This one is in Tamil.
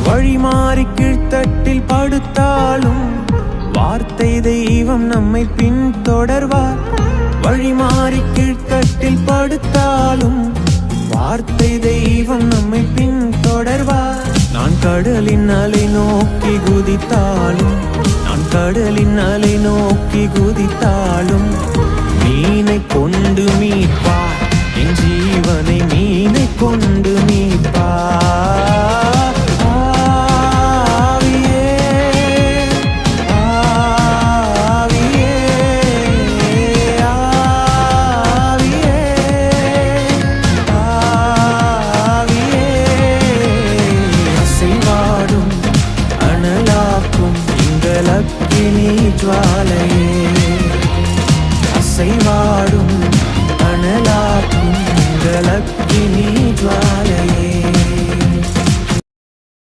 வழி மாறி கீழ்த்தட்டில் படுத்தாலும் வார்த்தை தெய்வம் நம்மை பின்தொடர்வார். வழி மாறி கீழ்த்தட்டில் படுத்தாலும் வார்த்தை தெய்வம் நம்மை பின்தொடர்வார். நான் கடலின் அலை நோக்கி குதித்தாலும், நான் கடலின் அலை நோக்கி குதித்தாலும் மீனை கொண்டு மீட்பார், என் ஜீவனை மீனை கொண்டு மீட்பார். அனலாக்கும் எங்கள் அக்கினி ஜுவாலை